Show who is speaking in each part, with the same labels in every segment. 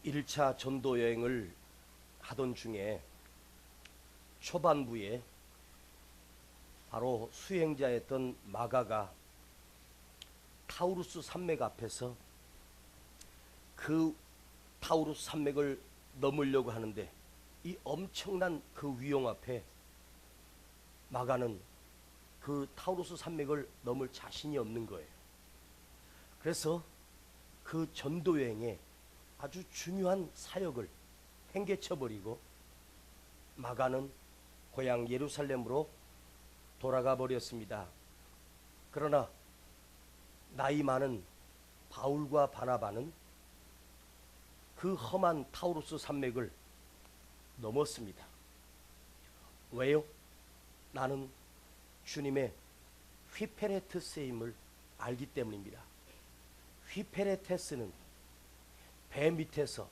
Speaker 1: 1차 전도 여행을 하던 중에 초반부에 바로 수행자였던 마가가 타우루스 산맥 앞에서 그 타우루스 산맥을 넘으려고 하는데 이 엄청난 그 위용 앞에 마가는 그 타우루스 산맥을 넘을 자신이 없는 거예요. 그래서 그 전도 여행에 아주 중요한 사역을 행개쳐버리고 마가는 고향 예루살렘으로 돌아가 버렸습니다. 그러나 나이 많은 바울과 바나바는 그 험한 타우루스 산맥을 넘었습니다. 왜요? 나는 주님의 휘페레테스임을 알기 때문입니다. 휘페레테스는 배 밑에서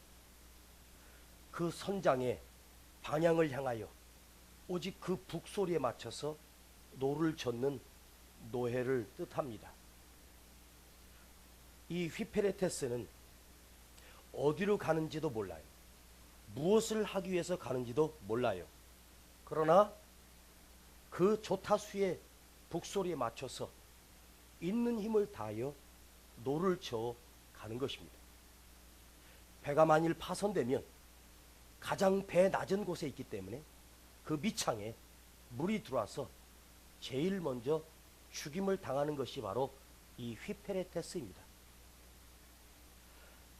Speaker 1: 그 선장의 방향을 향하여 오직 그 북소리에 맞춰서 노를 젓는 노해를 뜻합니다. 이 휘페레테스는 어디로 가는지도 몰라요. 무엇을 하기 위해서 가는지도 몰라요. 그러나 그 조타수의 북소리에 맞춰서 있는 힘을 다하여 노를 저어 가는 것입니다. 배가 만일 파손되면 가장 배 낮은 곳에 있기 때문에 그 밑창에 물이 들어와서 제일 먼저 죽임을 당하는 것이 바로 이 휘페레테스입니다.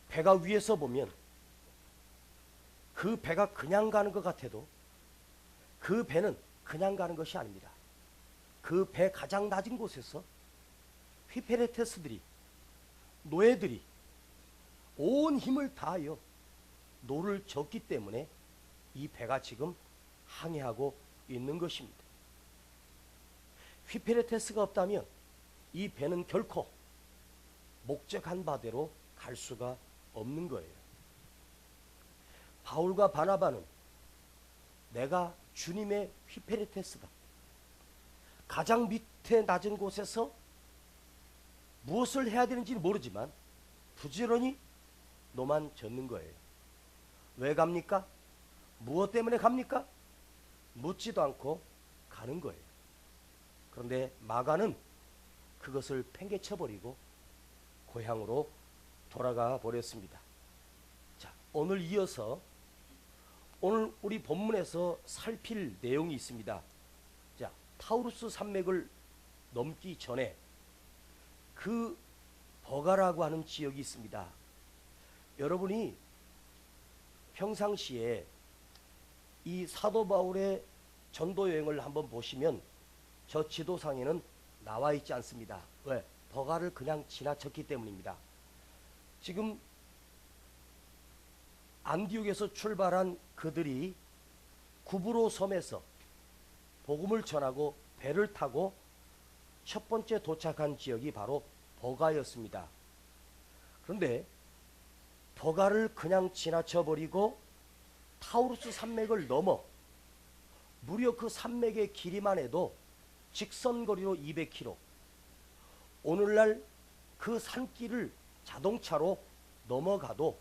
Speaker 1: 배가 위에서 보면 그 배가 그냥 가는 것 같아도 그 배는 그냥 가는 것이 아닙니다. 그 배 가장 낮은 곳에서 휘페레테스들이, 노예들이 온 힘을 다하여 노를 젓기 때문에 이 배가 지금 항해하고 있는 것입니다. 휘페레테스가 없다면 이 배는 결코 목적한 바대로 갈 수가 없는 거예요. 바울과 바나바는 내가 주님의 휘페레테스다. 가장 밑에 낮은 곳에서 무엇을 해야 되는지 모르지만 부지런히 노만 젓는 거예요. 왜 갑니까? 무엇 때문에 갑니까? 묻지도 않고 가는 거예요. 그런데 마가는 그것을 팽개쳐버리고 고향으로 돌아가 버렸습니다. 자, 오늘 이어서 오늘 우리 본문에서 살필 내용이 있습니다. 자, 타우루스 산맥을 넘기 전에 그 버가라고 하는 지역이 있습니다. 여러분이 평상시에 이 사도 바울의 전도 여행을 한번 보시면 저 지도상에는 나와 있지 않습니다. 왜? 버가를 그냥 지나쳤기 때문입니다. 지금 안디옥에서 출발한 그들이 구브로 섬에서 복음을 전하고 배를 타고 첫 번째 도착한 지역이 바로 버가였습니다. 그런데 버가를 그냥 지나쳐버리고 타우루스 산맥을 넘어 무려 그 산맥의 길이만 해도 직선거리로 200km. 오늘날 그 산길을 자동차로 넘어가도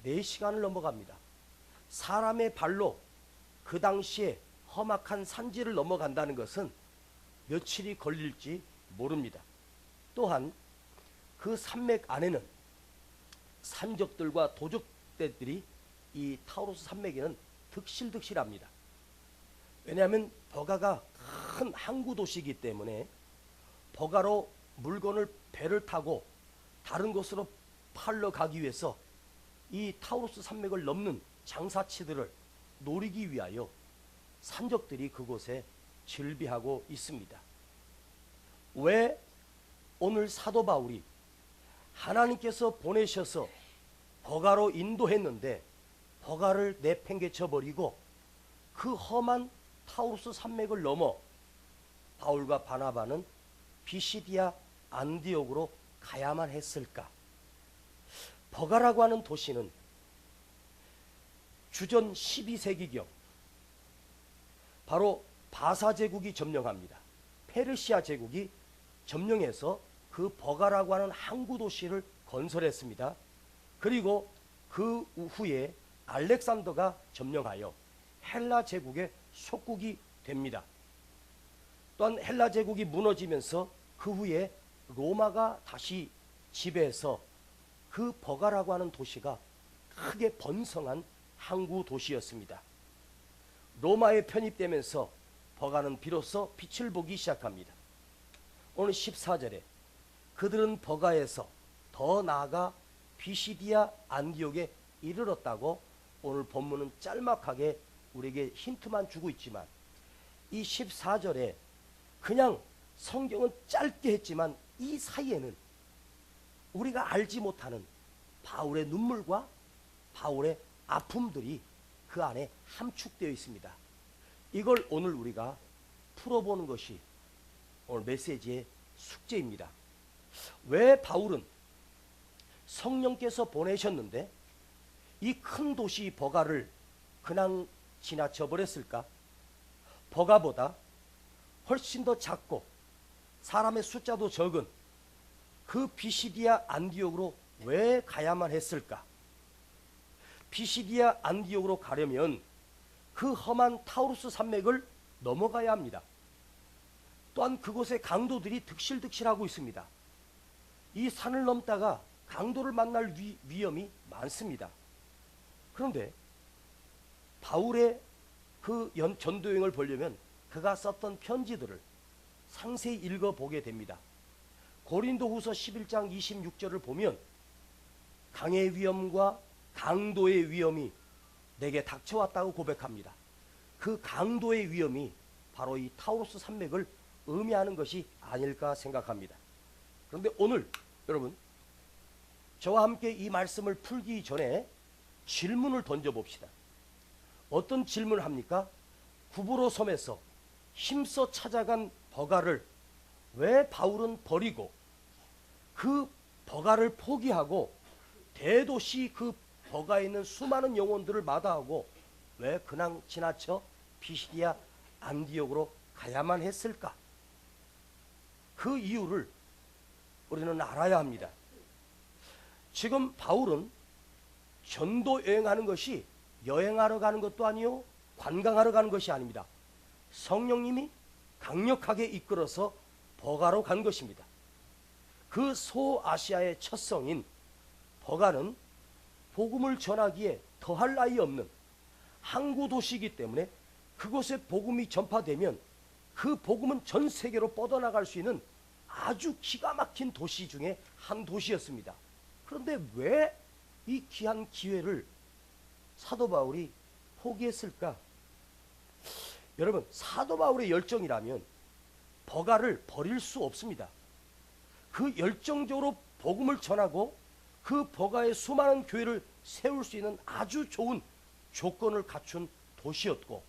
Speaker 1: 4시간을 넘어갑니다. 사람의 발로 그 당시에 험악한 산지를 넘어간다는 것은 며칠이 걸릴지 모릅니다. 또한 그 산맥 안에는 산적들과 도적대들이 이 타우루스 산맥에는 득실득실합니다. 왜냐하면 버가가 큰 항구 도시이기 때문에 버가로 물건을 배를 타고 다른 곳으로 팔러 가기 위해서 이 타우루스 산맥을 넘는 장사치들을 노리기 위하여 산적들이 그곳에 즐비하고 있습니다. 왜 오늘 사도 바울이 하나님께서 보내셔서 버가로 인도했는데 버가를 내팽개쳐 버리고 그 험한 타우루스 산맥을 넘어 바울과 바나바는 비시디아 안디옥으로 가야만 했을까? 버가라고 하는 도시는 주전 12세기경 바로 바사 제국이 점령합니다. 페르시아 제국이 점령해서 그 버가라고 하는 항구 도시를 건설했습니다. 그리고 그 후에 알렉산더가 점령하여 헬라 제국의 속국이 됩니다. 또한 헬라 제국이 무너지면서 그 후에 로마가 다시 지배해서 그 버가라고 하는 도시가 크게 번성한 항구 도시였습니다. 로마에 편입되면서 버가는 비로소 빛을 보기 시작합니다. 오늘 14절에 그들은 버가에서 더 나아가 비시디아 안디옥에 이르렀다고 오늘 본문은 짤막하게 우리에게 힌트만 주고 있지만 이 14절에 그냥 성경은 짧게 했지만 이 사이에는 우리가 알지 못하는 바울의 눈물과 바울의 아픔들이 그 안에 함축되어 있습니다. 이걸 오늘 우리가 풀어보는 것이 오늘 메시지의 숙제입니다. 왜 바울은 성령께서 보내셨는데 이 큰 도시 버가를 그냥 지나쳐 버렸을까? 버가보다 훨씬 더 작고 사람의 숫자도 적은 그 비시디아 안디옥으로 왜 가야만 했을까? 비시디아 안디옥으로 가려면 그 험한 타우루스 산맥을 넘어가야 합니다. 또한 그곳에 강도들이 득실득실하고 있습니다. 이 산을 넘다가 강도를 만날 위험이 많습니다. 그런데 바울의 그 전도여행을 보려면 그가 썼던 편지들을 상세히 읽어보게 됩니다. 고린도후서 11장 26절을 보면 강의 위험과 강도의 위험이 내게 닥쳐왔다고 고백합니다. 그 강도의 위험이 바로 이 타우루스 산맥을 의미하는 것이 아닐까 생각합니다. 그런데 오늘 여러분 저와 함께 이 말씀을 풀기 전에 질문을 던져봅시다. 어떤 질문을 합니까? 구브로 섬에서 힘써 찾아간 버가를 왜 바울은 버리고 그 버가를 포기하고 대도시 그 버가에 있는 수많은 영혼들을 마다하고 왜 그냥 지나쳐 비시디아 안디옥으로 가야만 했을까? 그 이유를 우리는 알아야 합니다. 지금 바울은 전도 여행하는 것이 여행하러 가는 것도 아니요 관광하러 가는 것이 아닙니다. 성령님이 강력하게 이끌어서 버가로 간 것입니다. 그 소아시아의 첫 성인 버가는 복음을 전하기에 더할 나위 없는 항구 도시이기 때문에 그곳에 복음이 전파되면 그 복음은 전 세계로 뻗어나갈 수 있는 아주 기가 막힌 도시 중에 한 도시였습니다. 그런데 왜 이 귀한 기회를 사도 바울이 포기했을까? 여러분, 사도 바울의 열정이라면 버가를 버릴 수 없습니다. 그 열정적으로 복음을 전하고 그 버가의 수많은 교회를 세울 수 있는 아주 좋은 조건을 갖춘 도시였고,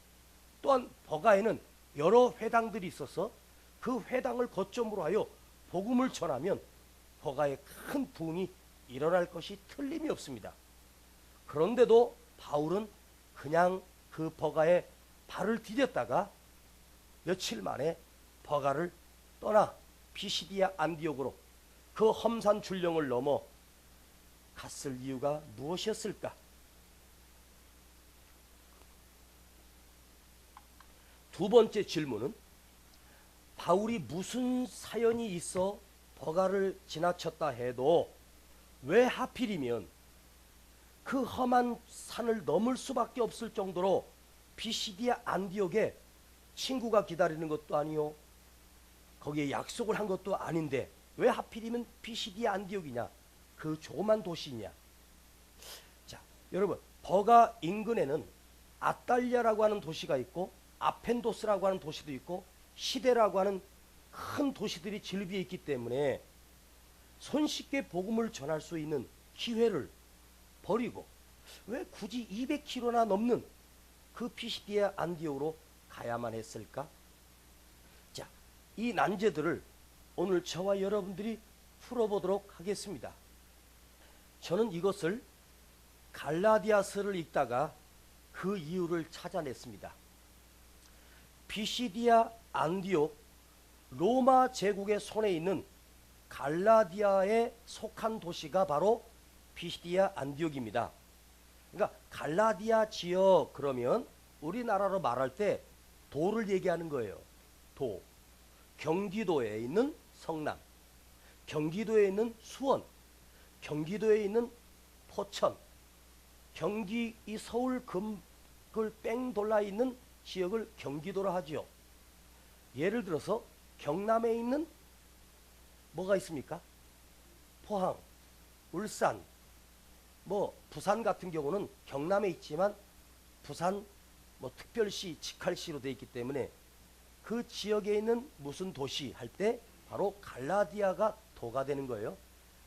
Speaker 1: 또한 버가에는 여러 회당들이 있어서 그 회당을 거점으로 하여 복음을 전하면 버가에 큰 부흥이 일어날 것이 틀림이 없습니다. 그런데도 바울은 그냥 그 버가에 발을 디뎠다가 며칠 만에 버가를 떠나 비시디아 안디옥으로 그 험산 줄령을 넘어 갔을 이유가 무엇이었을까? 두 번째 질문은 바울이 무슨 사연이 있어 버가를 지나쳤다 해도 왜 하필이면 그 험한 산을 넘을 수밖에 없을 정도로 비시디아 안디옥에 친구가 기다리는 것도 아니요 거기에 약속을 한 것도 아닌데 왜 하필이면 비시디아 안디옥이냐? 그 조그만 도시냐? 자, 여러분, 버가 인근에는 아탈리아라고 하는 도시가 있고 아펜도스라고 하는 도시도 있고 시대라고 하는 큰 도시들이 질비해 있기 때문에 손쉽게 복음을 전할 수 있는 기회를 버리고 왜 굳이 200km나 넘는 그 비시디아 안디옥으로 가야만 했을까? 자, 이 난제들을 오늘 저와 여러분들이 풀어보도록 하겠습니다. 저는 이것을 갈라디아서를 읽다가 그 이유를 찾아냈습니다. 비시디아 안디옥 로마 제국의 손에 있는 갈라디아에 속한 도시가 바로 비시디아 안디옥입니다. 그러니까 갈라디아 지역 그러면 우리나라로 말할 때 도를 얘기하는 거예요. 도. 경기도에 있는 성남, 경기도에 있는 수원, 경기도에 있는 포천, 경기 이 서울 금을 뺑 돌아 있는 지역을 경기도라 하지요. 예를 들어서 경남에 있는 뭐가 있습니까? 포항, 울산, 뭐 부산 같은 경우는 경남에 있지만 부산 뭐 특별시, 직할시로 되어 있기 때문에 그 지역에 있는 무슨 도시 할 때 바로 갈라디아가 도가 되는 거예요.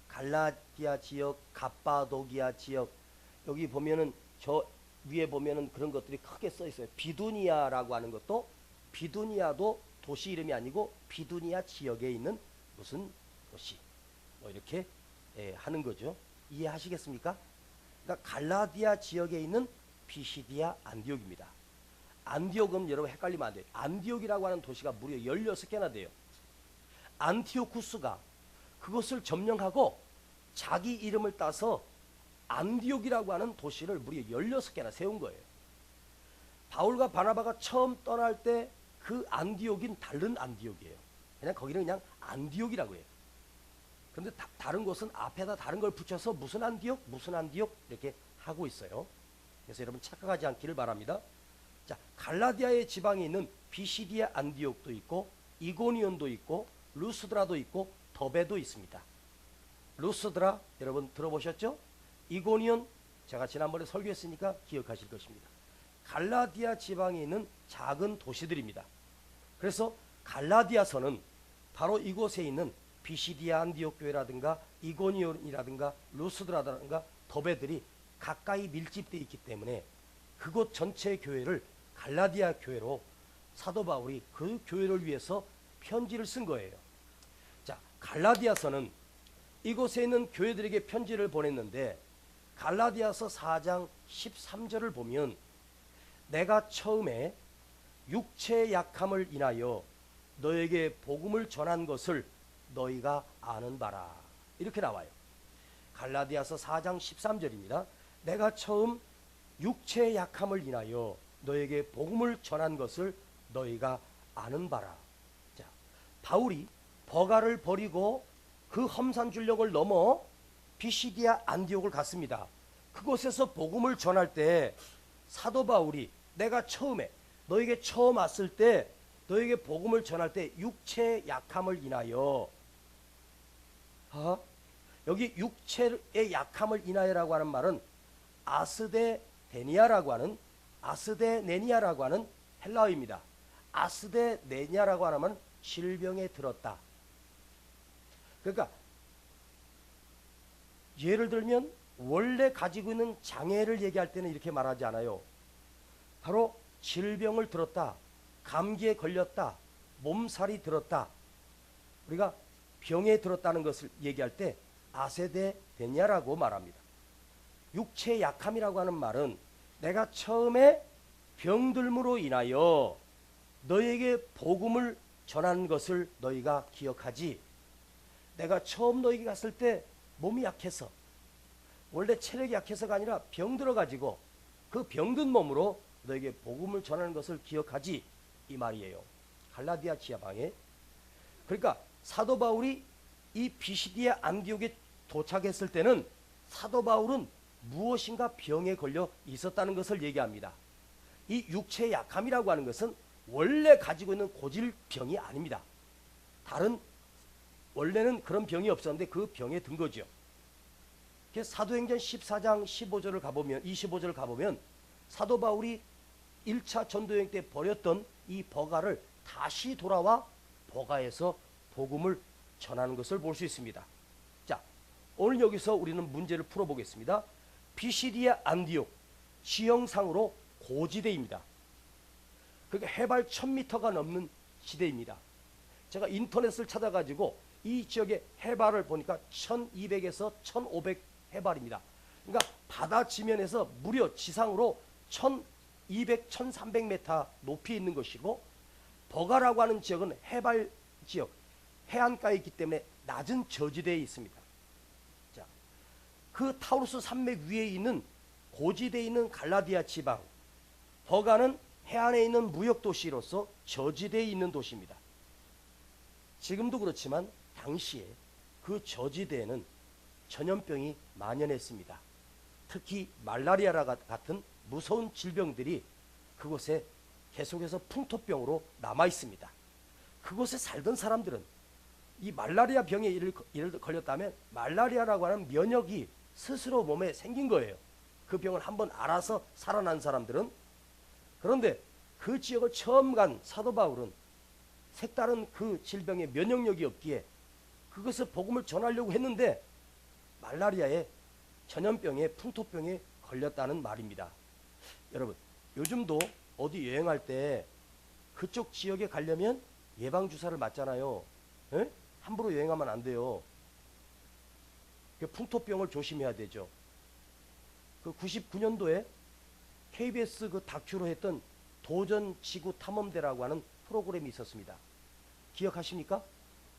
Speaker 1: 갈라디아 지역, 갑바도기아 지역, 여기 보면은 저 위에 보면은 그런 것들이 크게 써 있어요. 비두니아라고 하는 것도, 비두니아도 도시 이름이 아니고 비두니아 지역에 있는 무슨 도시, 뭐 이렇게 하는 거죠. 이해하시겠습니까? 그러니까 갈라디아 지역에 있는 피시디아 안디옥입니다. 안디옥은 여러분 헷갈리면 안 돼요. 안디옥이라고 하는 도시가 무려 16개나 돼요. 안티오쿠스가 그것을 점령하고 자기 이름을 따서 안디옥이라고 하는 도시를 무려 16개나 세운 거예요. 바울과 바나바가 처음 떠날 때 그 안디옥인 다른 안디옥이에요. 그냥 거기는 그냥 안디옥이라고 해요. 그런데 다른 곳은 앞에다 다른 걸 붙여서 무슨 안디옥, 무슨 안디옥 이렇게 하고 있어요. 그래서 여러분 착각하지 않기를 바랍니다. 자, 갈라디아의 지방에 있는 비시디아 안디옥도 있고 이고니온도 있고 루스드라도 있고 더베도 있습니다. 루스드라 여러분 들어보셨죠? 이고니온 제가 지난번에 설교했으니까 기억하실 것입니다. 갈라디아 지방에 있는 작은 도시들입니다. 그래서 갈라디아서는 바로 이곳에 있는 비시디아 안디옥 교회라든가 이고니온이라든가 루스드라든가 더베들이 가까이 밀집되어 있기 때문에 그곳 전체 교회를 갈라디아 교회로 사도 바울이 그 교회를 위해서 편지를 쓴 거예요. 자, 갈라디아서는 이곳에 있는 교회들에게 편지를 보냈는데 갈라디아서 4장 13절을 보면 내가 처음에 육체의 약함을 인하여 너에게 복음을 전한 것을 너희가 아는 바라. 이렇게 나와요. 갈라디아서 4장 13절입니다. 내가 처음 육체의 약함을 인하여 너에게 복음을 전한 것을 너희가 아는 바라. 자, 바울이 버가를 버리고 그 험산줄령을 넘어 비시디아 안디옥을 갔습니다. 그곳에서 복음을 전할 때 사도 바울이 내가 처음에 너에게 처음 왔을 때 너에게 복음을 전할 때 육체의 약함을 인하여 여기 육체의 약함을 인하여라고 하는 말은 아스데네니아라고 하는 헬라어입니다. 아스데네니아라고 하면 질병에 들었다. 그러니까 예를 들면 원래 가지고 있는 장애를 얘기할 때는 이렇게 말하지 않아요. 바로 질병을 들었다, 감기에 걸렸다, 몸살이 들었다, 우리가 병에 들었다는 것을 얘기할 때 아세데네니아라고 말합니다. 육체의 약함이라고 하는 말은 내가 처음에 병들므로 인하여 너에게 복음을 전한 것을 너희가 기억하지. 내가 처음 너에게 갔을 때 몸이 약해서, 원래 체력이 약해서가 아니라 병들어가지고 그 병든 몸으로 너에게 복음을 전하는 것을 기억하지, 이 말이에요. 갈라디아 지방에. 그러니까 사도 바울이 이 비시디아 안디옥에 도착했을 때는 사도 바울은 무엇인가 병에 걸려 있었다는 것을 얘기합니다. 이 육체의 약함이라고 하는 것은 원래 가지고 있는 고질병이 아닙니다. 다른 원래는 그런 병이 없었는데 그 병에 든 거죠. 사도행전 14장 15절을 가보면 25절을 가보면 사도 바울이 1차 전도여행 때 버렸던 이 버가를 다시 돌아와 버가에서 복음을 전하는 것을 볼 수 있습니다. 자, 오늘 여기서 우리는 문제를 풀어보겠습니다. 비시디아 안디옥 지형상으로 고지대입니다. 그러니까 해발 1000m가 넘는 지대입니다. 제가 인터넷을 찾아가지고 이 지역의 해발을 보니까 1200에서 1500 해발입니다. 그러니까 바다 지면에서 무려 지상으로 1200, 1300m 높이 있는 것이고, 버가라고 하는 지역은 해발 지역, 해안가에 있기 때문에 낮은 저지대에 있습니다. 자, 그 타우루스 산맥 위에 있는 고지대에 있는 갈라디아 지방, 버가는 해안에 있는 무역도시로서 저지대에 있는 도시입니다. 지금도 그렇지만 당시에 그 저지대에는 전염병이 만연했습니다. 특히 말라리아 같은 무서운 질병들이 그곳에 계속해서 풍토병으로 남아 있습니다. 그곳에 살던 사람들은 이 말라리아 병에 이를 걸렸다면 말라리아라고 하는 면역이 스스로 몸에 생긴 거예요. 그 병을 한번 알아서 살아난 사람들은. 그런데 그 지역을 처음 간 사도 바울은 색다른 그 질병에 면역력이 없기에 그것을 복음을 전하려고 했는데 말라리아에 전염병에 풍토병에 걸렸다는 말입니다. 여러분, 요즘도 어디 여행할 때 그쪽 지역에 가려면 예방주사를 맞잖아요. 에? 함부로 여행하면 안 돼요. 풍토병을 조심해야 되죠. 그 99년도에 KBS 그 다큐로 했던 도전 지구 탐험대라고 하는 프로그램이 있었습니다. 기억하십니까?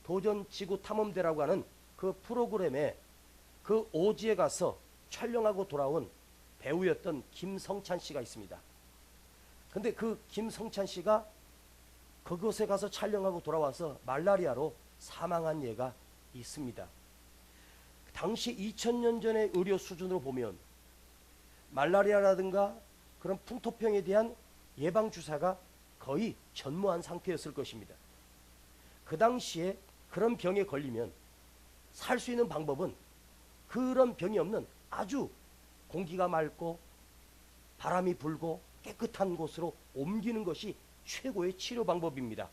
Speaker 1: 도전 지구 탐험대라고 하는 그 프로그램에 그 오지에 가서 촬영하고 돌아온 배우였던 김성찬 씨가 있습니다. 근데 그 김성찬 씨가 그곳에 가서 촬영하고 돌아와서 말라리아로 사망한 예가 있습니다. 당시 2000년 전의 의료 수준으로 보면 말라리아라든가 그런 풍토병에 대한 예방주사가 거의 전무한 상태였을 것입니다. 그 당시에 그런 병에 걸리면 살 수 있는 방법은 그런 병이 없는 아주 공기가 맑고 바람이 불고 깨끗한 곳으로 옮기는 것이 최고의 치료 방법입니다.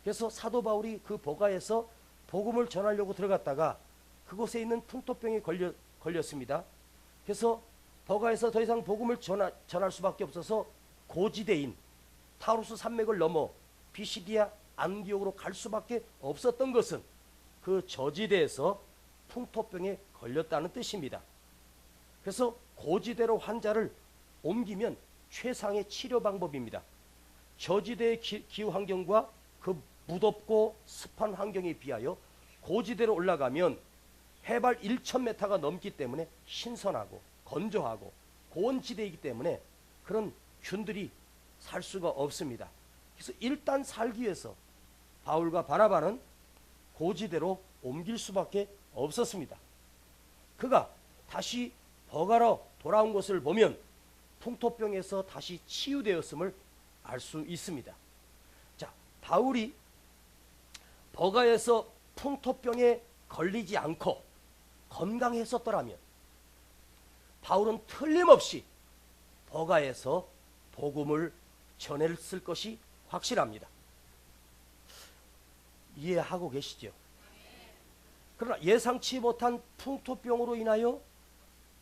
Speaker 1: 그래서 사도 바울이 그 버가에서 복음을 전하려고 들어갔다가 그곳에 있는 풍토병에 걸렸습니다. 그래서 버가에서 더 이상 복음을 전할 수밖에 없어서 고지대인 타우루스 산맥을 넘어 피시디아 안디옥으로 갈 수밖에 없었던 것은 그 저지대에서 풍토병에 걸렸다는 뜻입니다. 그래서 고지대로 환자를 옮기면 최상의 치료 방법입니다. 저지대의 기후 환경과 그 무덥고 습한 환경에 비하여 고지대로 올라가면 해발 1000m가 넘기 때문에 신선하고 건조하고 고온지대이기 때문에 그런 균들이 살 수가 없습니다. 그래서 일단 살기 위해서 바울과 바나바는 고지대로 옮길 수밖에 없었습니다. 그가 다시 버가로 돌아온 것을 보면 풍토병에서 다시 치유되었음을 알 수 있습니다. 자, 바울이 버가에서 풍토병에 걸리지 않고 건강했었더라면 바울은 틀림없이 버가에서 복음을 전했을 것이 확실합니다. 이해하고 계시죠? 그러나 예상치 못한 풍토병으로 인하여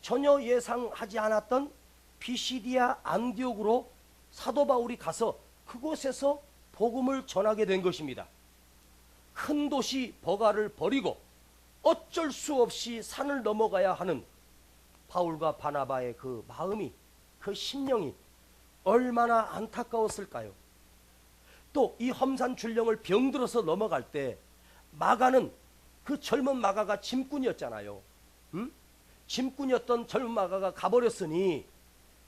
Speaker 1: 전혀 예상하지 않았던 피시디아 안디옥으로 사도 바울이 가서 그곳에서 복음을 전하게 된 것입니다. 큰 도시 버가를 버리고 어쩔 수 없이 산을 넘어가야 하는 바울과 바나바의 그 마음이, 그 심령이 얼마나 안타까웠을까요? 또 이 험산 줄령을 병들어서 넘어갈 때 마가는 그 젊은 마가가 짐꾼이었잖아요. 짐꾼이었던 젊은 마가가 가버렸으니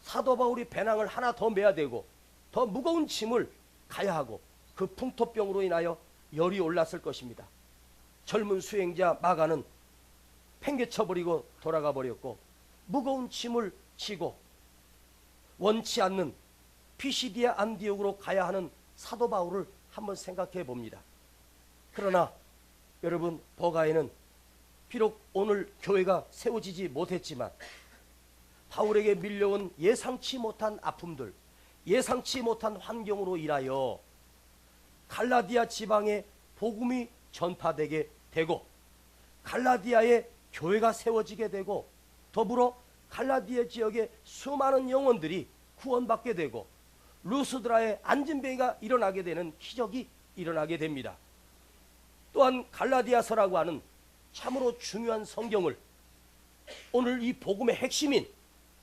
Speaker 1: 사도 바울이 배낭을 하나 더 메야 되고 더 무거운 짐을 가야 하고 그 풍토병으로 인하여 열이 올랐을 것입니다. 젊은 수행자 마가는 팽개쳐버리고 돌아가 버렸고 무거운 짐을 지고 원치 않는 피시디아 안디옥으로 가야 하는 사도 바울을 한번 생각해 봅니다. 그러나 여러분, 버가에는 비록 오늘 교회가 세워지지 못했지만 바울에게 밀려온 예상치 못한 아픔들, 예상치 못한 환경으로 인하여 갈라디아 지방에 복음이 전파되게 되고 갈라디아에 교회가 세워지게 되고 더불어 갈라디아 지역의 수많은 영혼들이 구원받게 되고 루스드라의 안진뱅이가 일어나게 되는 기적이 일어나게 됩니다. 또한 갈라디아서라고 하는 참으로 중요한 성경을, 오늘 이 복음의 핵심인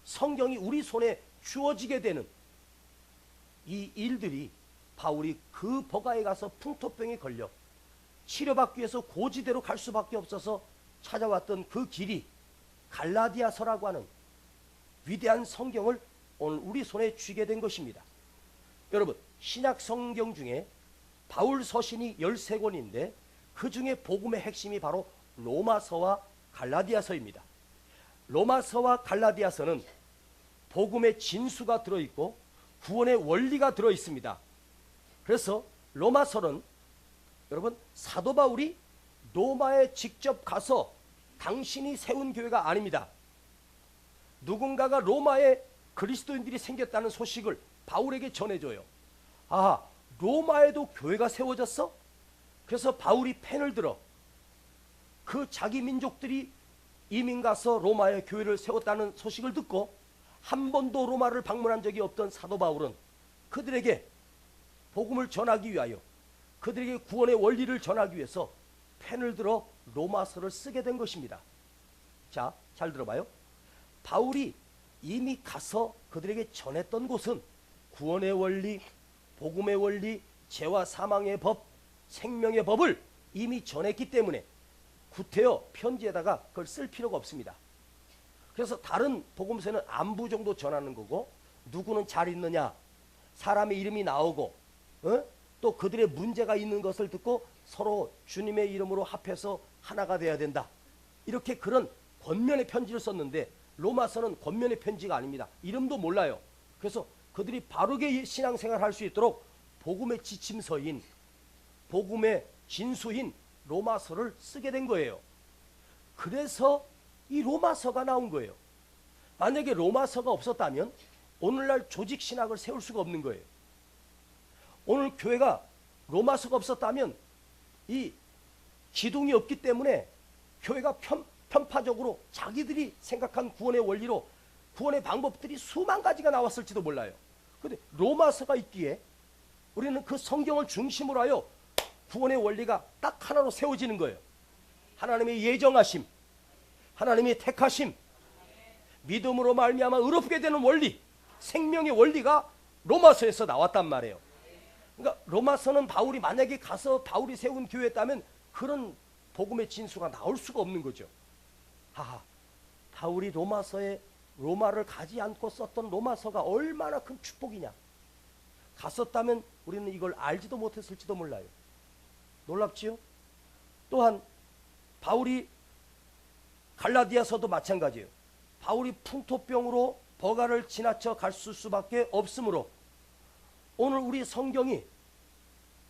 Speaker 1: 성경이 우리 손에 주어지게 되는 이 일들이 바울이 그 버가에 가서 풍토병에 걸려 치료받기 위해서 고지대로 갈 수밖에 없어서 찾아왔던 그 길이 갈라디아서라고 하는 위대한 성경을 오늘 우리 손에 쥐게 된 것입니다. 여러분, 신약 성경 중에 바울 서신이 13권인데 그 중에 복음의 핵심이 바로 로마서와 갈라디아서입니다. 로마서와 갈라디아서는 복음의 진수가 들어있고 구원의 원리가 들어있습니다. 그래서 로마서는 여러분, 사도 바울이 로마에 직접 가서 당신이 세운 교회가 아닙니다. 누군가가 로마에 그리스도인들이 생겼다는 소식을 바울에게 전해줘요. 아, 로마에도 교회가 세워졌어? 그래서 바울이 펜을 들어 그 자기 민족들이 이민 가서 로마에 교회를 세웠다는 소식을 듣고 한 번도 로마를 방문한 적이 없던 사도 바울은 그들에게 복음을 전하기 위하여, 그들에게 구원의 원리를 전하기 위해서 펜을 들어 로마서를 쓰게 된 것입니다. 자, 잘 들어봐요. 바울이 이미 가서 그들에게 전했던 곳은 구원의 원리, 복음의 원리, 죄와 사망의 법, 생명의 법을 이미 전했기 때문에 구태여 편지에다가 그걸 쓸 필요가 없습니다. 그래서 다른 복음서는 안부 정도 전하는 거고, 누구는 잘 있느냐, 사람의 이름이 나오고, 또 그들의 문제가 있는 것을 듣고 서로 주님의 이름으로 합해서 하나가 돼야 된다, 이렇게 그런 권면의 편지를 썼는데 로마서는 권면의 편지가 아닙니다. 이름도 몰라요. 그래서 그들이 바르게 신앙생활을 할 수 있도록 복음의 지침서인, 복음의 진수인 로마서를 쓰게 된 거예요. 그래서 이 로마서가 나온 거예요. 만약에 로마서가 없었다면 오늘날 조직신학을 세울 수가 없는 거예요. 오늘 교회가 로마서가 없었다면 이 기둥이 없기 때문에 교회가 편파적으로 자기들이 생각한 구원의 원리로 구원의 방법들이 수만 가지가 나왔을지도 몰라요. 그런데 로마서가 있기에 우리는 그 성경을 중심으로 하여 구원의 원리가 딱 하나로 세워지는 거예요. 하나님의 예정하심, 하나님의 택하심, 믿음으로 말미암아 의롭게 되는 원리, 생명의 원리가 로마서에서 나왔단 말이에요. 그러니까 로마서는 바울이 만약에 가서 바울이 세운 교회였다면 그런 복음의 진수가 나올 수가 없는 거죠. 하하, 바울이 로마를 가지 않고 썼던 로마서가 얼마나 큰 축복이냐. 갔었다면 우리는 이걸 알지도 못했을지도 몰라요. 놀랍지요? 또한 바울이 갈라디아서도 마찬가지예요. 바울이 풍토병으로 버가를 지나쳐 갈 수밖에 없으므로 오늘 우리 성경이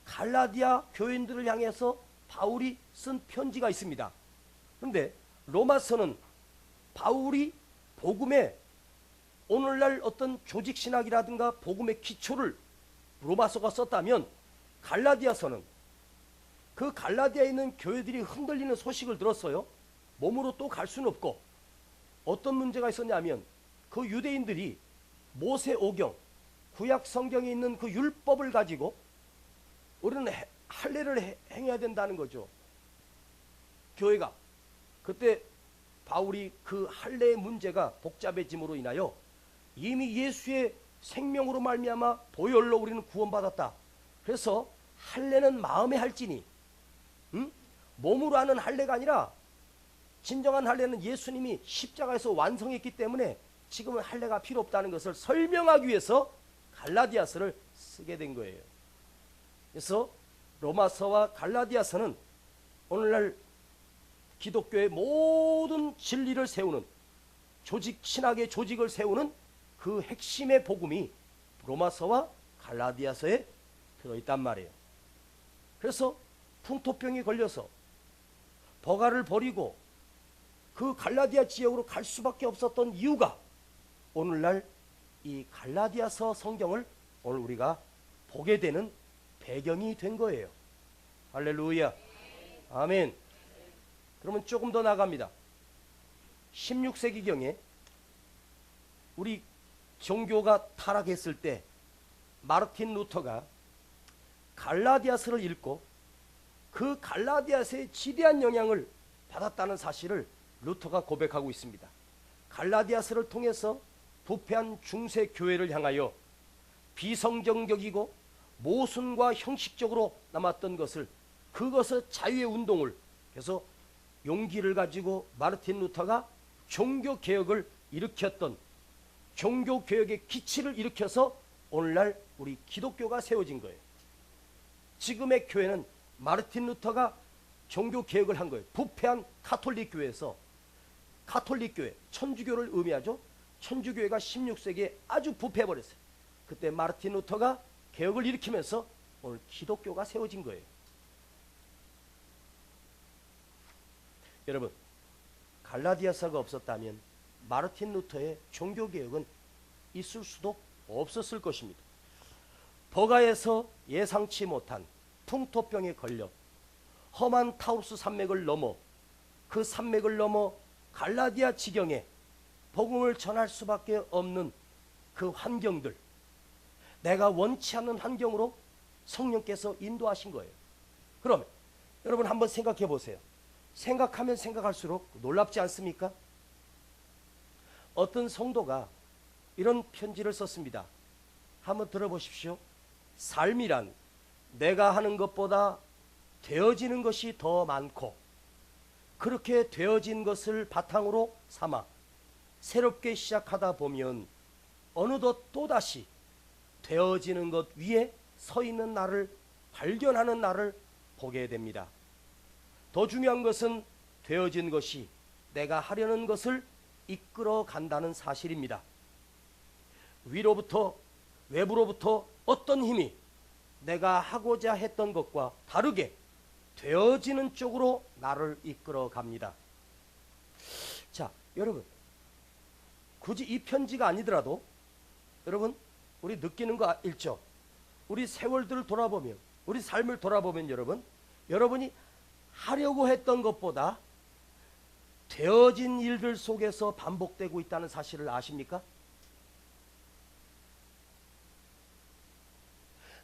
Speaker 1: 갈라디아 교인들을 향해서 바울이 쓴 편지가 있습니다. 그런데 로마서는 바울이 복음의 오늘날 어떤 조직신학이라든가 복음의 기초를 로마서가 썼다면, 갈라디아서는 그 갈라디아에 있는 교회들이 흔들리는 소식을 들었어요. 몸으로 또 갈 수는 없고, 어떤 문제가 있었냐면 그 유대인들이 모세오경, 구약 성경에 있는 그 율법을 가지고 우리는 할례를 행해야 된다는 거죠. 교회가 그때 바울이 그 할례의 문제가 복잡해짐으로 인하여 이미 예수의 생명으로 말미암아 보혈로 우리는 구원받았다. 그래서 할례는 마음에 할지니, 몸으로 하는 할례가 아니라 진정한 할례는 예수님이 십자가에서 완성했기 때문에 지금은 할례가 필요 없다는 것을 설명하기 위해서 갈라디아서를 쓰게 된 거예요. 그래서 로마서와 갈라디아서는 오늘날 기독교의 모든 진리를 세우는 신학의 조직을 세우는 그 핵심의 복음이 로마서와 갈라디아서에 들어있단 말이에요. 그래서 풍토병이 걸려서 버가를 버리고 그 갈라디아 지역으로 갈 수밖에 없었던 이유가 오늘날 이 갈라디아서 성경을 오늘 우리가 보게 되는 배경이 된 거예요. 할렐루야. 아멘. 그러면 조금 더 나갑니다. 16세기경에 우리 종교가 타락했을 때 마르틴 루터가 갈라디아서를 읽고 그 갈라디아서에 지대한 영향을 받았다는 사실을 루터가 고백하고 있습니다. 갈라디아서를 통해서 부패한 중세 교회를 향하여 비성경적이고 모순과 형식적으로 남았던 것을, 그것을 자유의 운동을, 그래서 용기를 가지고 마르틴 루터가 종교 개혁을 일으켰던 종교개혁의 기치를 일으켜서 오늘날 우리 기독교가 세워진 거예요. 지금의 교회는 마르틴 루터가 종교개혁을 한 거예요. 부패한 카톨릭 교회에서, 카톨릭 교회, 천주교를 의미하죠. 천주교회가 16세기에 아주 부패해버렸어요. 그때 마르틴 루터가 개혁을 일으키면서 오늘 기독교가 세워진 거예요. 여러분, 갈라디아서가 없었다면 마르틴 루터의 종교개혁은 있을 수도 없었을 것입니다. 버가에서 예상치 못한 풍토병에 걸려 험한 타우르스 산맥을 넘어 그 산맥을 넘어 갈라디아 지경에 복음을 전할 수밖에 없는 그 환경들, 내가 원치 않는 환경으로 성령께서 인도하신 거예요. 그러면 여러분 한번 생각해 보세요. 생각하면 생각할수록 놀랍지 않습니까? 어떤 성도가 이런 편지를 썼습니다. 한번 들어보십시오. 삶이란 내가 하는 것보다 되어지는 것이 더 많고, 그렇게 되어진 것을 바탕으로 삼아 새롭게 시작하다 보면 어느덧 또다시 되어지는 것 위에 서 있는 나를 발견하는 나를 보게 됩니다. 더 중요한 것은 되어진 것이 내가 하려는 것을 이끌어 간다는 사실입니다. 위로부터 외부로부터 어떤 힘이 내가 하고자 했던 것과 다르게 되어지는 쪽으로 나를 이끌어 갑니다. 자, 여러분, 굳이 이 편지가 아니더라도 여러분, 우리 느끼는 거 있죠? 우리 세월들을 돌아보면, 우리 삶을 돌아보면 여러분이 하려고 했던 것보다 되어진 일들 속에서 반복되고 있다는 사실을 아십니까?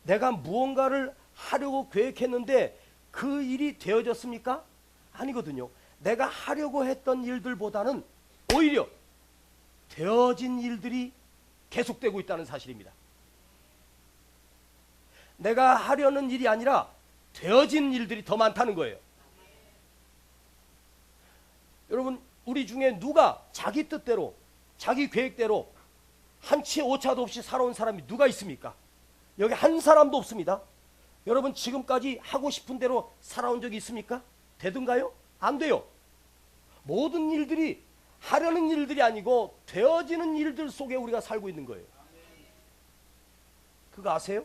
Speaker 1: 내가 무언가를 하려고 계획했는데 그 일이 되어졌습니까? 아니거든요. 내가 하려고 했던 일들보다는 오히려 되어진 일들이 계속되고 있다는 사실입니다. 내가 하려는 일이 아니라 되어진 일들이 더 많다는 거예요. 여러분, 우리 중에 누가 자기 뜻대로, 자기 계획대로 한치 오차도 없이 살아온 사람이 누가 있습니까? 여기 한 사람도 없습니다. 여러분, 지금까지 하고 싶은 대로 살아온 적이 있습니까? 되든가요? 안 돼요. 모든 일들이 하려는 일들이 아니고 되어지는 일들 속에 우리가 살고 있는 거예요. 그거 아세요?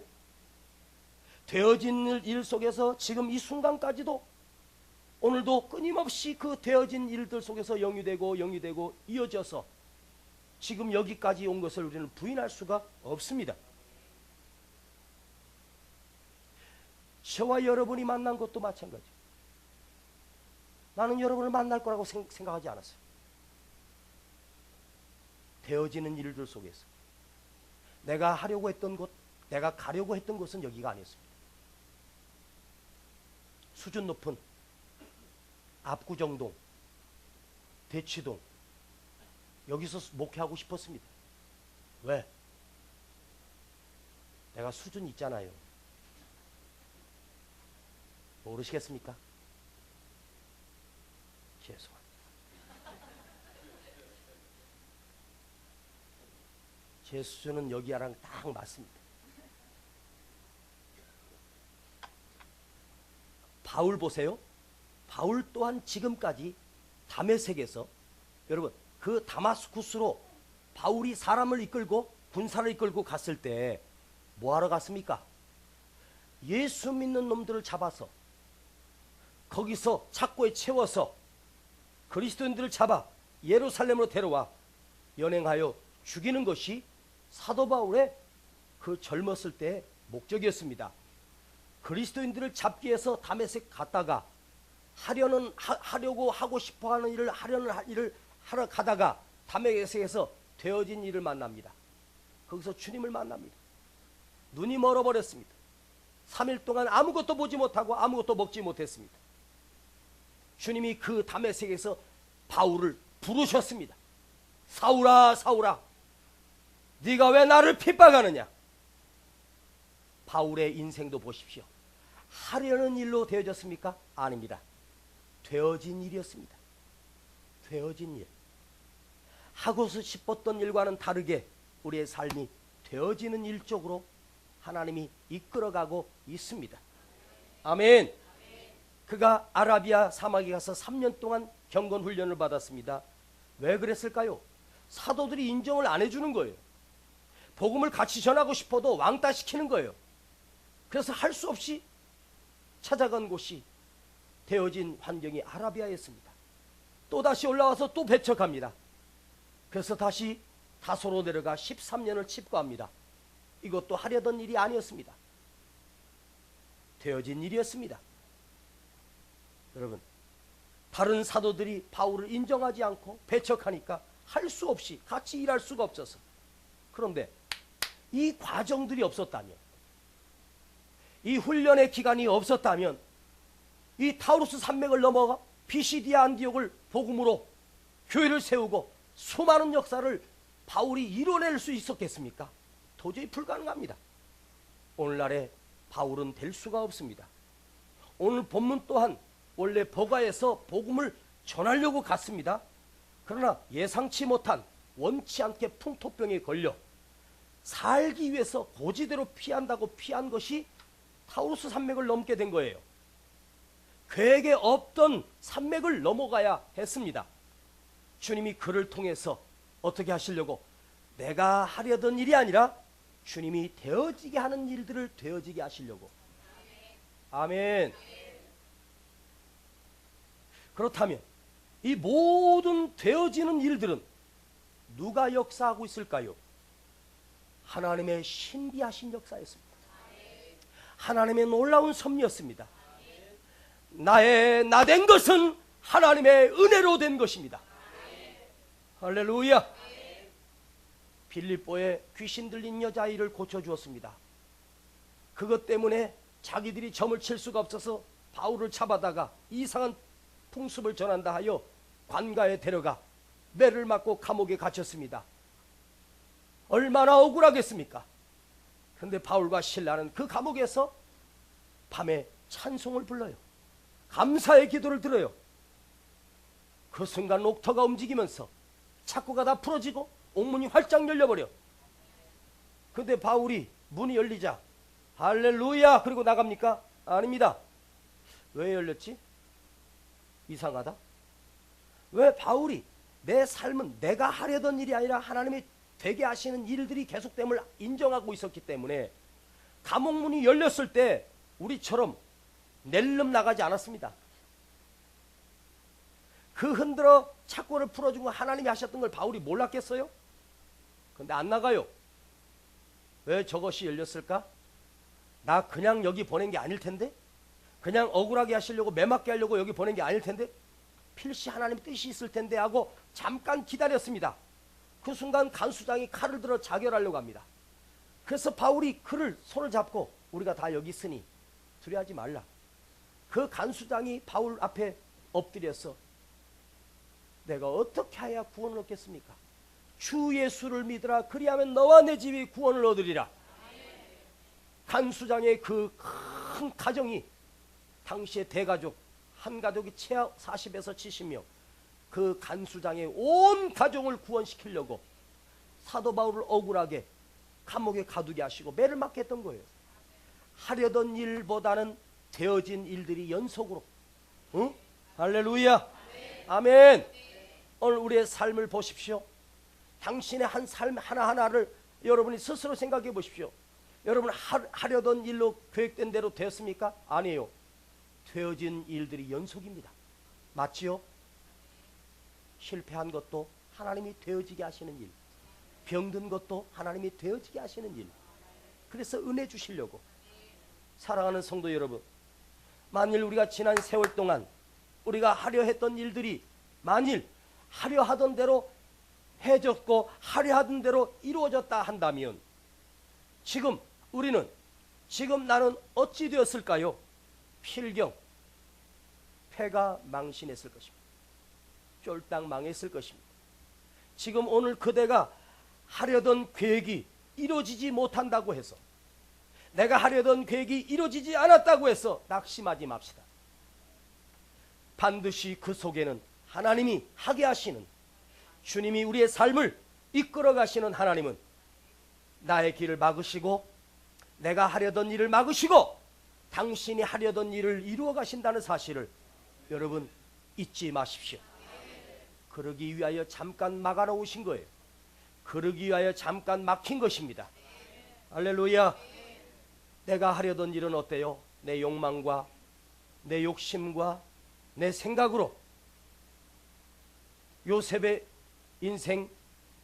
Speaker 1: 되어진 일 속에서 지금 이 순간까지도 오늘도 끊임없이 그 되어진 일들 속에서 영위되고 이어져서 지금 여기까지 온 것을 우리는 부인할 수가 없습니다. 저와 여러분이 만난 것도 마찬가지. 나는 여러분을 만날 거라고 생각하지 않았어요. 되어지는 일들 속에서 내가 하려고 했던 곳, 내가 가려고 했던 곳은 여기가 아니었습니다. 수준 높은 압구정동, 대치동, 여기서 목회하고 싶었습니다. 왜? 내가 수준 있잖아요. 모르시겠습니까? 죄송합니다. 제 수준은 여기랑 딱 맞습니다. 바울 보세요. 바울 또한 지금까지 다메섹에서, 여러분, 그 다마스쿠스로 바울이 사람을 이끌고 군사를 이끌고 갔을 때 뭐하러 갔습니까? 예수 믿는 놈들을 잡아서 거기서 착고에 채워서 그리스도인들을 잡아 예루살렘으로 데려와 연행하여 죽이는 것이 사도 바울의 그 젊었을 때의 목적이었습니다. 그리스도인들을 잡기 위해서 다메섹 갔다가 하려고 하고 싶어하는 일을 하려는 일을 하러 가다가 다메섹에서 되어진 일을 만납니다. 거기서 주님을 만납니다. 눈이 멀어버렸습니다. 3일 동안 아무것도 보지 못하고 아무것도 먹지 못했습니다. 주님이 그 다메섹에서 바울을 부르셨습니다. 사울아, 사울아, 네가 왜 나를 핍박하느냐? 바울의 인생도 보십시오. 하려는 일로 되어졌습니까? 아닙니다. 되어진 일이었습니다. 되어진 일. 하고 싶었던 일과는 다르게 우리의 삶이 되어지는 일 쪽으로 하나님이 이끌어가고 있습니다. 아멘. 그가 아라비아 사막에 가서 3년 동안 경건 훈련을 받았습니다. 왜 그랬을까요? 사도들이 인정을 안 해주는 거예요. 복음을 같이 전하고 싶어도 왕따시키는 거예요. 그래서 할 수 없이 찾아간 곳이 되어진 환경이 아라비아였습니다. 또다시 올라와서 또 배척합니다. 그래서 다시 다소로 내려가 13년을 칩거합니다. 이것도 하려던 일이 아니었습니다. 되어진 일이었습니다. 여러분, 다른 사도들이 바울을 인정하지 않고 배척하니까 할 수 없이 같이 일할 수가 없어서. 그런데 이 과정들이 없었다면, 이 훈련의 기간이 없었다면 이 타우루스 산맥을 넘어가 피시디아 안디옥을 복음으로 교회를 세우고 수많은 역사를 바울이 이뤄낼 수 있었겠습니까? 도저히 불가능합니다. 오늘날의 바울은 될 수가 없습니다. 오늘 본문 또한 원래 버가에서 복음을 전하려고 갔습니다. 그러나 예상치 못한 원치 않게 풍토병에 걸려 살기 위해서 고지대로 피한다고 피한 것이 타우루스 산맥을 넘게 된 거예요. 계획에 없던 산맥을 넘어가야 했습니다. 주님이 그를 통해서 어떻게 하시려고? 내가 하려던 일이 아니라 주님이 되어지게 하는 일들을 되어지게 하시려고. 아멘. 그렇다면 이 모든 되어지는 일들은 누가 역사하고 있을까요? 하나님의 신비하신 역사였습니다. 하나님의 놀라운 섭리였습니다. 나의 나된 것은 하나님의 은혜로 된 것입니다. 할렐루야. 빌립보에 귀신 들린 여자아이를 고쳐주었습니다. 그것 때문에 자기들이 점을 칠 수가 없어서 바울을 잡아다가 이상한 풍습을 전한다 하여 관가에 데려가 매를 맞고 감옥에 갇혔습니다. 얼마나 억울하겠습니까? 그런데 바울과 실라는 그 감옥에서 밤에 찬송을 불러요. 감사의 기도를 들어요. 그 순간 옥터가 움직이면서 착고가 다 풀어지고 옥문이 활짝 열려버려. 근데 바울이 문이 열리자 할렐루야 그리고 나갑니까? 아닙니다. 왜 열렸지? 이상하다. 왜 바울이 내 삶은 내가 하려던 일이 아니라 하나님이 되게 하시는 일들이 계속됨을 인정하고 있었기 때문에 감옥문이 열렸을 때 우리처럼 낼름 나가지 않았습니다. 그 흔들어 착고를 풀어준 거 하나님이 하셨던 걸 바울이 몰랐겠어요? 근데 안 나가요. 왜 저것이 열렸을까? 나 그냥 여기 보낸 게 아닐 텐데? 그냥 억울하게 하시려고 매맞게 하려고 여기 보낸 게 아닐 텐데? 필시 하나님 뜻이 있을 텐데 하고 잠깐 기다렸습니다. 그 순간 간수장이 칼을 들어 자결하려고 합니다. 그래서 바울이 그를 손을 잡고 우리가 다 여기 있으니 두려워하지 말라. 그 간수장이 바울 앞에 엎드려서 내가 어떻게 해야 구원을 얻겠습니까? 주 예수를 믿으라. 그리하면 너와 내 집이 구원을 얻으리라. 간수장의 그 큰 가정이 당시의 대가족 한 가족이 최하 40에서 70명 그 간수장의 온 가정을 구원시키려고 사도 바울을 억울하게 감옥에 가두게 하시고 매를 맞게 했던 거예요. 하려던 일보다는 되어진 일들이 연속으로. 응? 할렐루야. 아멘. 오늘 우리의 삶을 보십시오. 당신의 한 삶 하나하나를 여러분이 스스로 생각해 보십시오. 여러분 하려던 일로 계획된 대로 되었습니까? 아니에요. 되어진 일들이 연속입니다. 맞지요? 실패한 것도 하나님이 되어지게 하시는 일, 병든 것도 하나님이 되어지게 하시는 일. 그래서 은혜 주시려고. 사랑하는 성도 여러분, 만일 우리가 지난 세월 동안 우리가 하려 했던 일들이 만일 하려 하던 대로 해졌고 하려 하던 대로 이루어졌다 한다면 지금 우리는 지금 나는 어찌 되었을까요? 필경 패가 망신했을 것입니다. 쫄딱 망했을 것입니다. 지금 오늘 그대가 하려던 계획이 이루어지지 못한다고 해서 내가 하려던 계획이 이루어지지 않았다고 해서 낙심하지 맙시다. 반드시 그 속에는 하나님이 하게 하시는 주님이 우리의 삶을 이끌어 가시는 하나님은 나의 길을 막으시고 내가 하려던 일을 막으시고 당신이 하려던 일을 이루어 가신다는 사실을 여러분 잊지 마십시오. 그러기 위하여 잠깐 막아놓으신 거예요. 그러기 위하여 잠깐 막힌 것입니다. 할렐루야. 내가 하려던 일은 어때요? 내 욕망과 내 욕심과 내 생각으로. 요셉의 인생,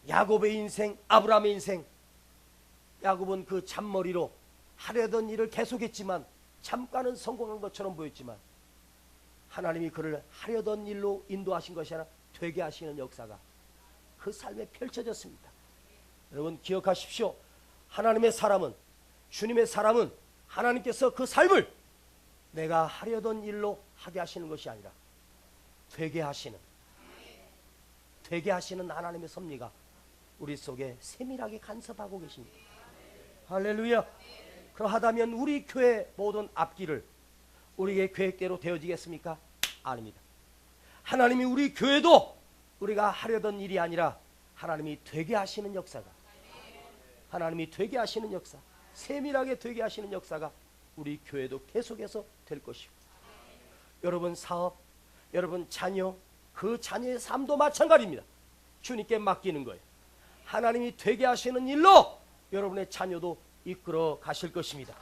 Speaker 1: 야곱의 인생, 아브라함의 인생. 야곱은 그 잔머리로 하려던 일을 계속했지만 잠깐은 성공한 것처럼 보였지만 하나님이 그를 하려던 일로 인도하신 것이 아니라 되게 하시는 역사가 그 삶에 펼쳐졌습니다. 여러분 기억하십시오. 하나님의 사람은, 주님의 사람은 하나님께서 그 삶을 내가 하려던 일로 하게 하시는 것이 아니라 되게 하시는 하나님의 섭리가 우리 속에 세밀하게 간섭하고 계십니다. 할렐루야. 그러하다면 우리 교회 모든 앞길을 우리의 계획대로 되어지겠습니까? 아닙니다. 하나님이 우리 교회도 우리가 하려던 일이 아니라 하나님이 되게 하시는 역사가, 하나님이 되게 하시는 역사, 세밀하게 되게 하시는 역사가 우리 교회도 계속해서 될 것이고, 여러분 사업, 여러분 자녀, 그 자녀의 삶도 마찬가지입니다. 주님께 맡기는 거예요. 하나님이 되게 하시는 일로 여러분의 자녀도 이끌어 가실 것입니다.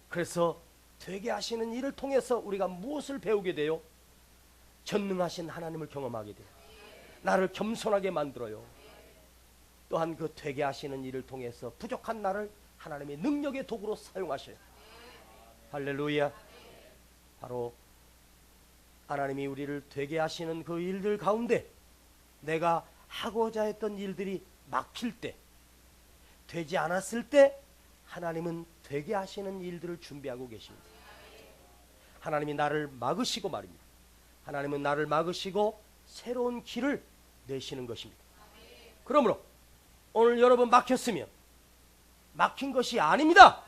Speaker 1: 그래서 되게 하시는 일을 통해서 우리가 무엇을 배우게 돼요? 전능하신 하나님을 경험하게 돼요. 나를 겸손하게 만들어요. 또한 그 되게 하시는 일을 통해서 부족한 나를 하나님의 능력의 도구로 사용하셔요. 할렐루야. 바로 하나님이 우리를 되게 하시는 그 일들 가운데 내가 하고자 했던 일들이 막힐 때, 되지 않았을 때 하나님은 되게 하시는 일들을 준비하고 계십니다. 하나님이 나를 막으시고 말입니다. 하나님은 나를 막으시고 새로운 길을 내시는 것입니다. 그러므로 오늘 여러분 막혔으면 막힌 것이 아닙니다.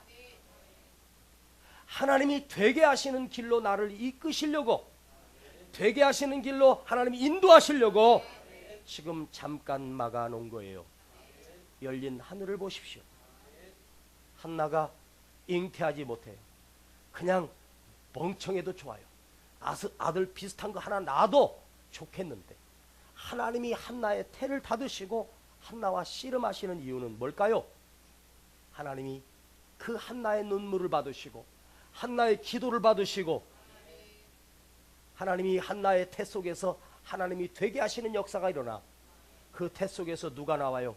Speaker 1: 하나님이 되게 하시는 길로 나를 이끄시려고, 되게 하시는 길로 하나님이 인도하시려고 지금 잠깐 막아놓은 거예요. 열린 하늘을 보십시오. 한나가 잉태하지 못해요. 그냥 멍청해도 좋아요. 아들 비슷한 거 하나 낳아도 좋겠는데 하나님이 한나의 태를 닫으시고 한나와 씨름하시는 이유는 뭘까요? 하나님이 그 한나의 눈물을 받으시고 한나의 기도를 받으시고 하나님이 한나의 태 속에서 하나님이 되게 하시는 역사가 일어나 그 태 속에서 누가 나와요?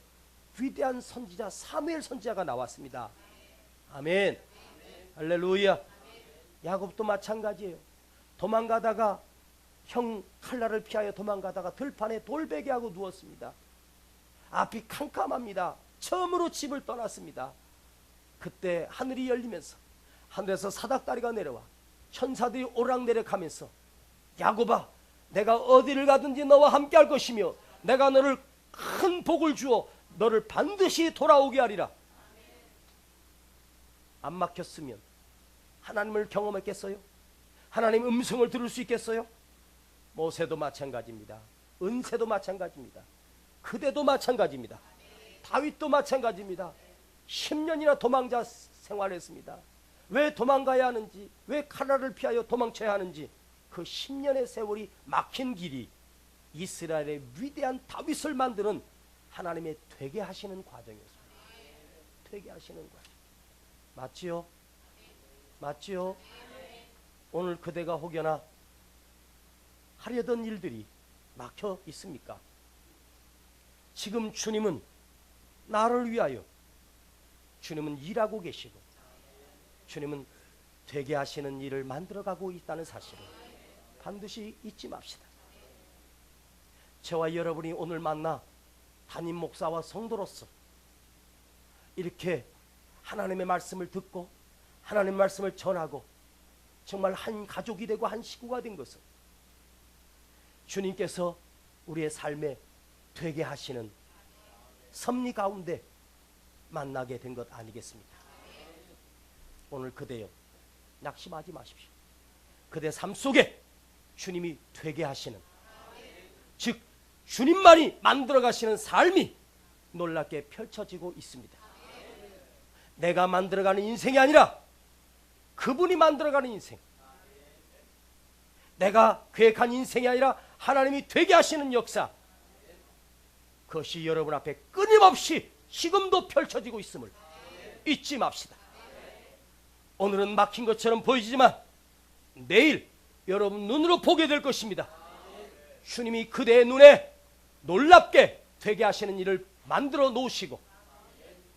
Speaker 1: 위대한 선지자 사무엘 선지자가 나왔습니다. 아멘. 할렐루야. 야곱도 마찬가지예요. 도망가다가 형 칼날을 피하여 도망가다가 들판에 돌베개 하고 누웠습니다. 앞이 캄캄합니다. 처음으로 집을 떠났습니다. 그때 하늘이 열리면서 하늘에서 사닥다리가 내려와 천사들이 오락내락하면서 야곱아, 내가 어디를 가든지 너와 함께 할 것이며 내가 너를 큰 복을 주어 너를 반드시 돌아오게 하리라. 안 막혔으면 하나님을 경험했겠어요? 하나님 음성을 들을 수 있겠어요? 모세도 마찬가지입니다. 은세도 마찬가지입니다. 그대도 마찬가지입니다. 다윗도 마찬가지입니다. 10년이나 도망자 생활했습니다. 왜 도망가야 하는지, 왜 칼날을 피하여 도망쳐야 하는지, 그 10년의 세월이 막힌 길이 이스라엘의 위대한 다윗을 만드는 하나님의 되게 하시는 과정이었습니다. 되게 하시는 과정. 맞지요? 맞지요? 오늘 그대가 혹여나 하려던 일들이 막혀 있습니까? 지금 주님은 나를 위하여 주님은 일하고 계시고 주님은 되게 하시는 일을 만들어가고 있다는 사실을 반드시 잊지 맙시다. 저와 여러분이 오늘 만나 담임 목사와 성도로서 이렇게 하나님의 말씀을 듣고 하나님의 말씀을 전하고 정말 한 가족이 되고 한 식구가 된 것은 주님께서 우리의 삶에 되게 하시는 섭리 가운데 만나게 된 것 아니겠습니까? 오늘 그대여 낙심하지 마십시오. 그대 삶 속에 주님이 되게 하시는, 즉 주님만이 만들어 가시는 삶이 놀랍게 펼쳐지고 있습니다. 내가 만들어가는 인생이 아니라 그분이 만들어가는 인생, 내가 계획한 인생이 아니라 하나님이 되게 하시는 역사, 그것이 여러분 앞에 끊임없이 지금도 펼쳐지고 있음을 잊지 맙시다. 오늘은 막힌 것처럼 보이지만 내일 여러분 눈으로 보게 될 것입니다. 주님이 그대의 눈에 놀랍게 되게 하시는 일을 만들어 놓으시고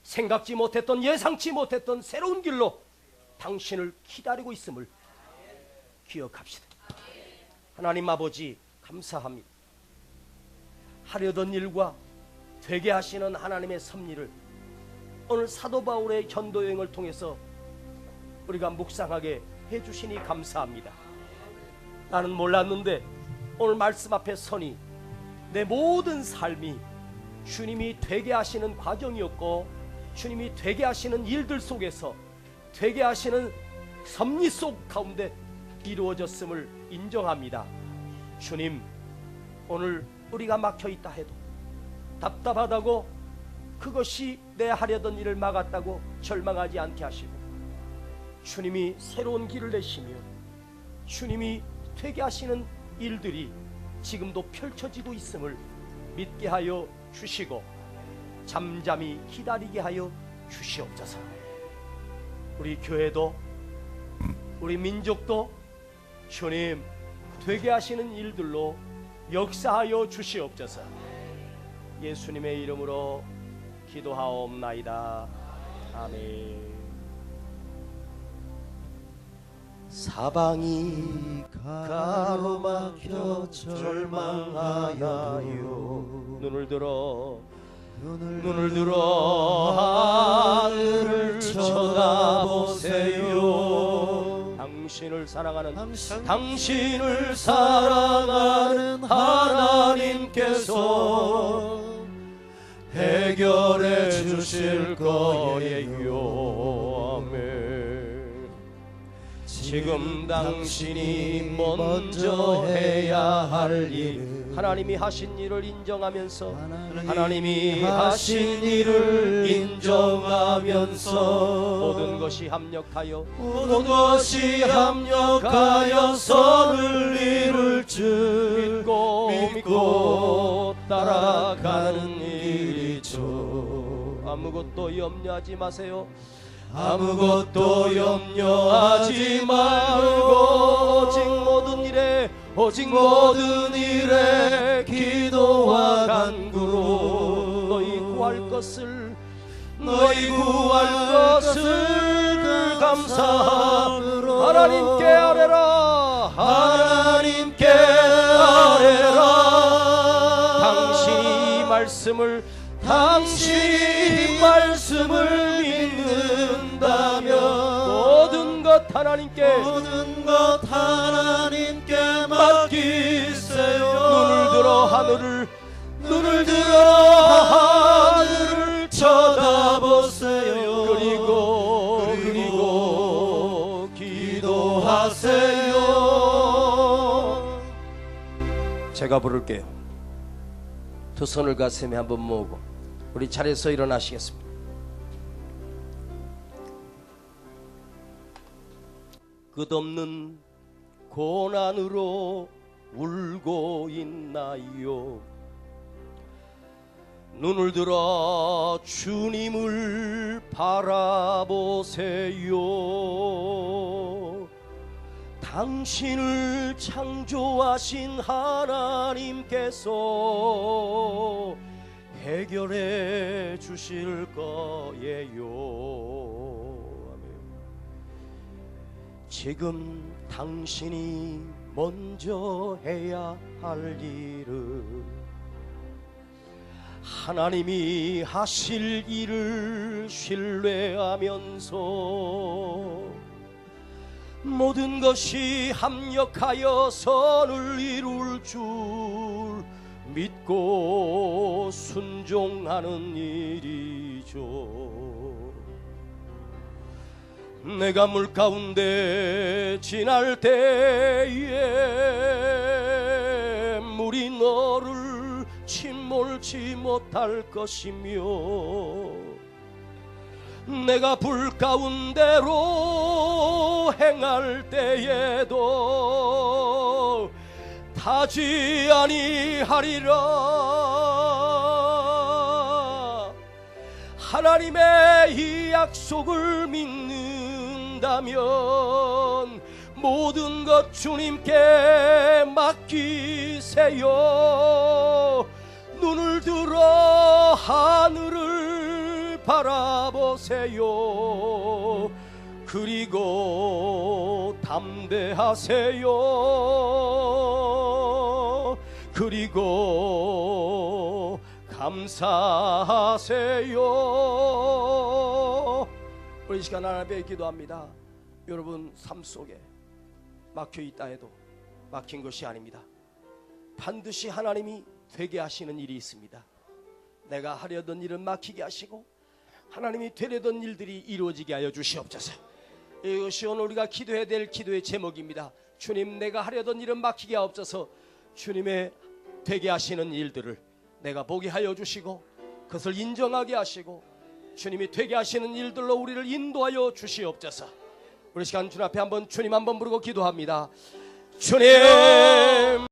Speaker 1: 생각지 못했던, 예상치 못했던 새로운 길로 당신을 기다리고 있음을 기억합시다. 하나님 아버지 감사합니다. 하려던 일과 되게 하시는 하나님의 섭리를 오늘 사도 바울의 전도 여행을 통해서 우리가 묵상하게 해주시니 감사합니다. 나는 몰랐는데 오늘 말씀 앞에 서니 내 모든 삶이 주님이 되게 하시는 과정이었고 주님이 되게 하시는 일들 속에서 되게 하시는 섭리 속 가운데 이루어졌음을 인정합니다. 주님, 오늘 우리가 막혀있다 해도 답답하다고 그것이 내 하려던 일을 막았다고 절망하지 않게 하시고 주님이 새로운 길을 내시며 주님이 되게 하시는 일들이 지금도 펼쳐지고 있음을 믿게 하여 주시고 잠잠히 기다리게 하여 주시옵소서. 우리 교회도 우리 민족도 주님 되게 하시는 일들로 역사하여 주시옵소서. 예수님의 이름으로 기도하옵나이다. 아멘. 사방이 가로막혀 절망하여 눈을 들어 하늘을 쳐다보세요. 당신을 사랑하는 하나님께서 해결해 주실 거예요. 아멘. 지금 당신이 먼저 해야 할 일, 하나님이 하신 일을 인정하면서 하나님이 하신 일을 인정하면서 모든 것이 합력하여 선을 이룰 줄 믿고 따라가는 일이죠. 아무것도 염려하지 마세요. 아무것도 염려하지 말고 오직 모든 일에 기도와 간구로 너희 구할 것을 감사함으로 하나님께 아뢰라. 당신이 말씀을 믿는다면 모든 것 하나님께 맡기세요. 눈을 들어 하늘을 쳐다보세요. 그리고 기도하세요. 제가 부를게요. 두 손을 가슴에 한번 모으고 우리 자리에서 일어나시겠습니다. 끝없는 고난으로 울고 있나요? 눈을 들어 주님을 바라보세요. 당신을 창조하신 하나님께서 해결해 주실 거예요. 지금 당신이 먼저 해야 할 일은 하나님이 하실 일을 신뢰하면서 모든 것이 합력하여 선을 이룰 줄 믿고 순종하는 일이죠. 내가 물 가운데 지날 때에 물이 너를 침몰치 못할 것이며 내가 불 가운데로 행할 때에도 타지 아니하리라. 하나님의 이 약속을 믿는다면 모든 것 주님께 맡기세요. 눈을 들어 하늘을 바라보세요. 그리고 담대하세요. 그리고 감사하세요. 우리 시간 하나님께 기도합니다. 여러분 삶 속에 막혀 있다 해도 막힌 것이 아닙니다. 반드시 하나님이 되게 하시는 일이 있습니다. 내가 하려던 일은 막히게 하시고 하나님이 되려던 일들이 이루어지게 하여 주시옵소서. 이것이 오늘 우리가 기도해야 될 기도의 제목입니다. 주님, 내가 하려던 일은 막히게 하옵소서. 주님의 되게 하시는 일들을 내가 보게 하여 주시고 그것을 인정하게 하시고 주님이 되게 하시는 일들로 우리를 인도하여 주시옵소서. 우리 시간 주님 앞에 주님 한번 부르고 기도합니다. 주님,